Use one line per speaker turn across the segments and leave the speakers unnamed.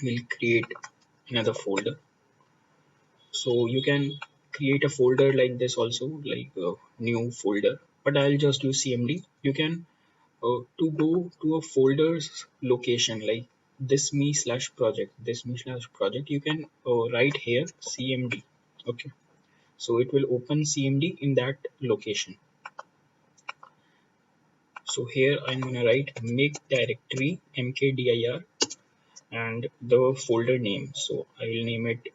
we'll create another folder. So you can create a folder like this also, like a new folder, but I'll just use cmd. You can to go to a folder's location like this me slash project, you can write here cmd. Okay, so it will open cmd in that location. So here I'm gonna write make directory mkdir and the folder name, so I will name it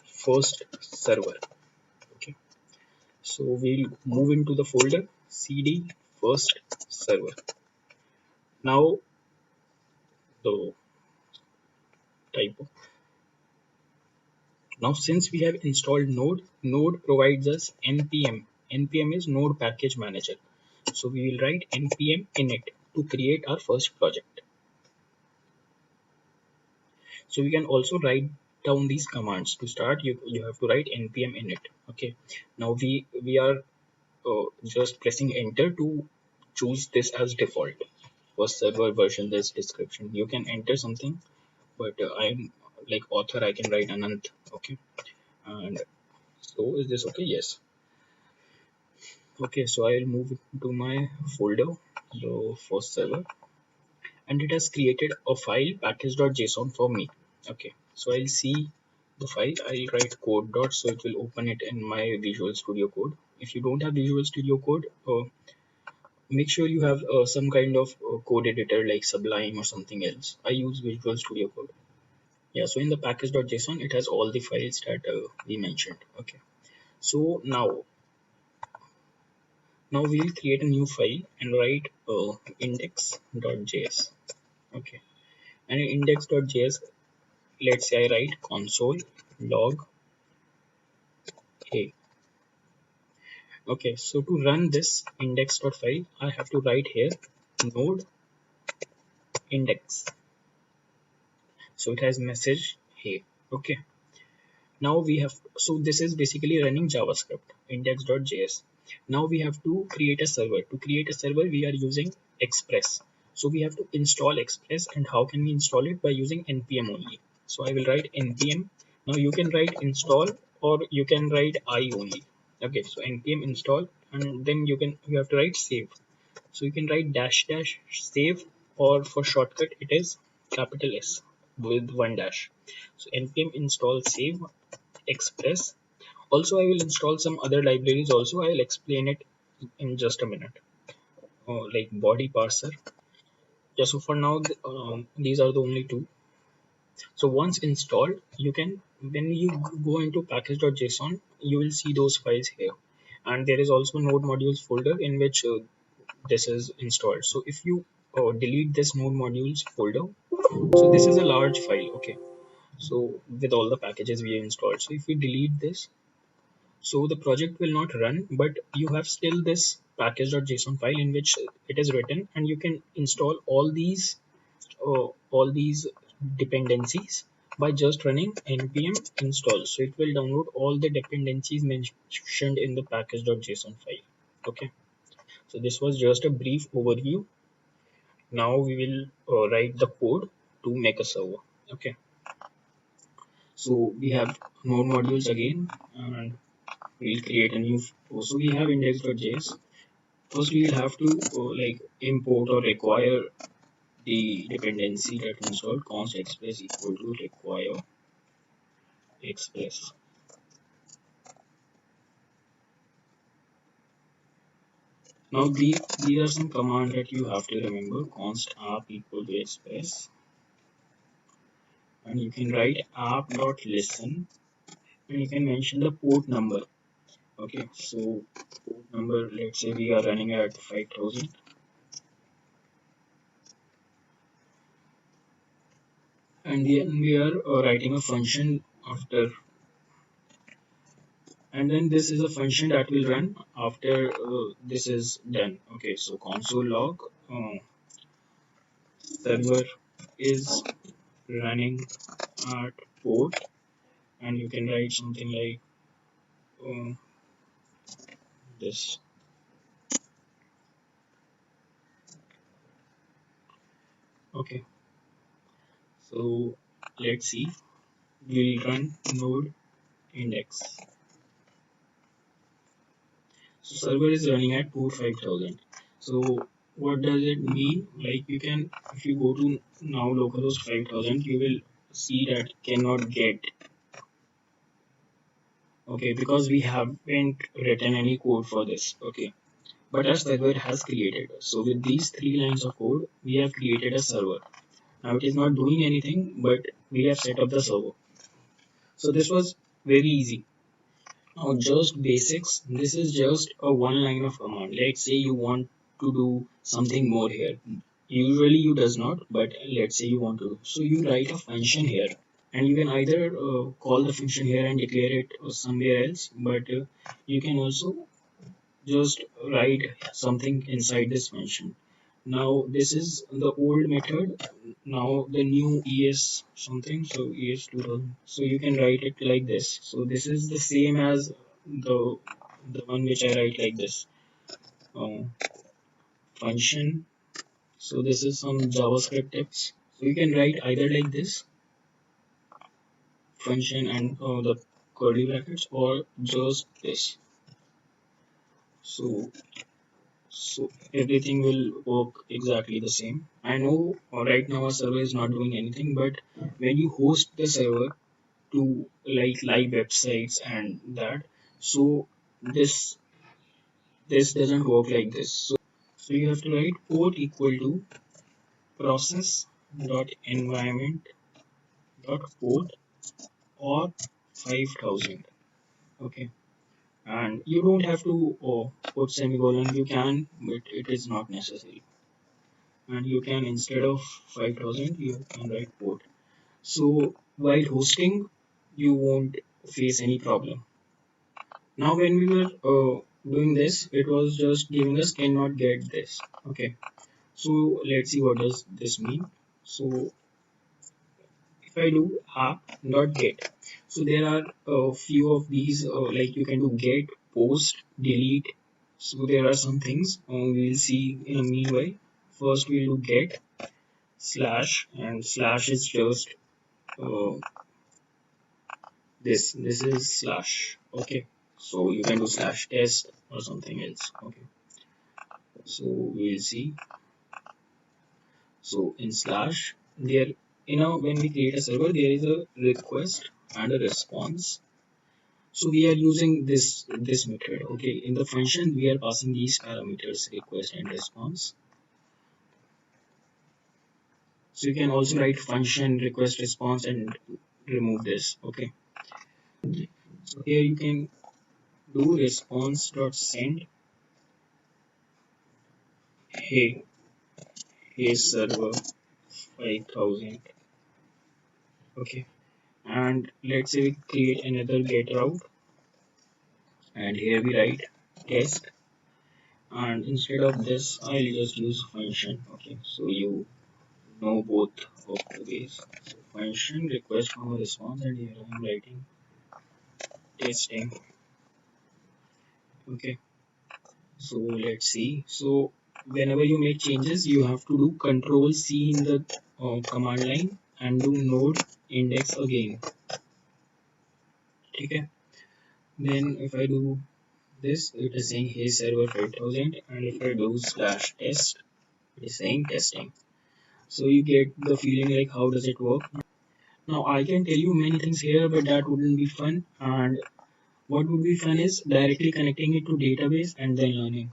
first server. Okay, so we'll move into the folder cd first server. Now the typo. Now since we have installed Node provides us npm. Npm is Node Package Manager. So we will write npm init to create our first project. So we can also write down these commands. To start, you have to write npm init. Okay. Now we are just pressing enter to choose this as default. First server version, this description. You can enter something, but I'm like author, I can write Anant. Okay. And so is this okay? Yes. Okay, so I'll move it to my folder, the first server, and it has created a file package.json for me. Okay, so I'll see the file. I'll write code dot, so it will open it in my Visual Studio Code. If you don't have Visual Studio Code, make sure you have some kind of code editor like Sublime or something else. I use Visual Studio Code. Yeah, so in the package.json, it has all the files that we mentioned. Okay, so now we'll create a new file and write index.js. Okay, and in index.js, let's say I write console log a. Okay, so to run this index.file, I have to write here node index. So it has message here. Okay, now we have, so this is basically running JavaScript index.js. Now we have to create a server. To create a server, we are using Express. So we have to install Express, and how can we install it? By using npm only. So I will write npm. Now you can write install or you can write I only. Okay, so npm install, and then you have to write save. So you can write dash dash save, or for shortcut it is capital S with one dash. So npm install save Express. Also, I will install some other libraries also. I'll explain it in just a minute. Like body parser. Yeah, so for now, these are the only two. So once installed, you can, when you go into package.json, you will see those files here. And there is also node modules folder in which this is installed. So if you delete this node modules folder, so this is a large file. Okay. So with all the packages we installed. So if we delete this, so the project will not run, but you have still this package.json file in which it is written, and you can install all these dependencies by just running npm install. So it will download all the dependencies mentioned in the package.json file. Okay, so this was just a brief overview. Now we will write the code to make a server. Okay, so we have node modules again, and we'll create a new. So we have index.js. First, we'll have to like import or require the dependency that installed const express equal to require express. Now these are some commands that you have to remember. Const app equal to express, and you can write app.listen, and you can mention the port number. Okay, so port number, let's say we are running at 5000, and then we are writing a function after, and then this is a function that will run after this is done. Okay, so console log server is running at port, and you can write something like uh, this. Okay, So let's see, we'll run node index. So server is running at port 5000. So what does it mean? Like you can, if you go to now localhost 5000, you will see that cannot get. Okay, because we haven't written any code for this. Okay, but our server has created. So with these 3 lines of code, we have created a server. Now it is not doing anything, but we have set up the server. So this was very easy. Now just basics. This is just a one line of command. Let's say you want to do something more here. Usually you does not, but let's say you want to do. So you write a function here, and you can either call the function here and declare it somewhere else, but you can also just write something inside this function. Now this is the old method. Now the new ES something, so ES 2000. So you can write it like this. So this is the same as the one which I write like this. Function. So this is some JavaScript text. So you can write either like this function and the curly brackets, or just this. So everything will work exactly the same. I know right now our server is not doing anything, but when you host the server to like live websites and that, so this doesn't work like this. So you have to write port equal to process dot environment dot port or 5000. Okay, and you don't have to put semicolon. You can, but it is not necessary. And you can, instead of 5000, you can write port. So while hosting, you won't face any problem. Now when we were doing this, it was just giving us cannot get this. Okay, so let's see what does this mean. So if I do app.get, so there are a few of these, like you can do get, post, delete. So there are some things we'll see in a meanwhile. First we'll do get slash, and slash is just uh, this is slash. Okay, so you can do slash test or something else. Okay, so we'll see. So in slash, there, when we create a server, there is a request and a response. So we are using this method. Okay, in the function we are passing these parameters, request and response. So you can also write function request response and remove this. Okay, so here you can do response.send hey server 5000. Okay, and let's say we create another get route, and here we write test, and instead of this I'll just use function. Okay, so you know both of the ways. So function request from a response, and here I'm writing testing. Okay, so let's see. So whenever you make changes, you have to do control C in the command line and do node index again. Okay, then if I do this, it is saying hey server 5000, and if I do slash test, it is saying testing. So you get the feeling like how does it work. Now I can tell you many things here, but that wouldn't be fun. And what would be fun is directly connecting it to database and then learning.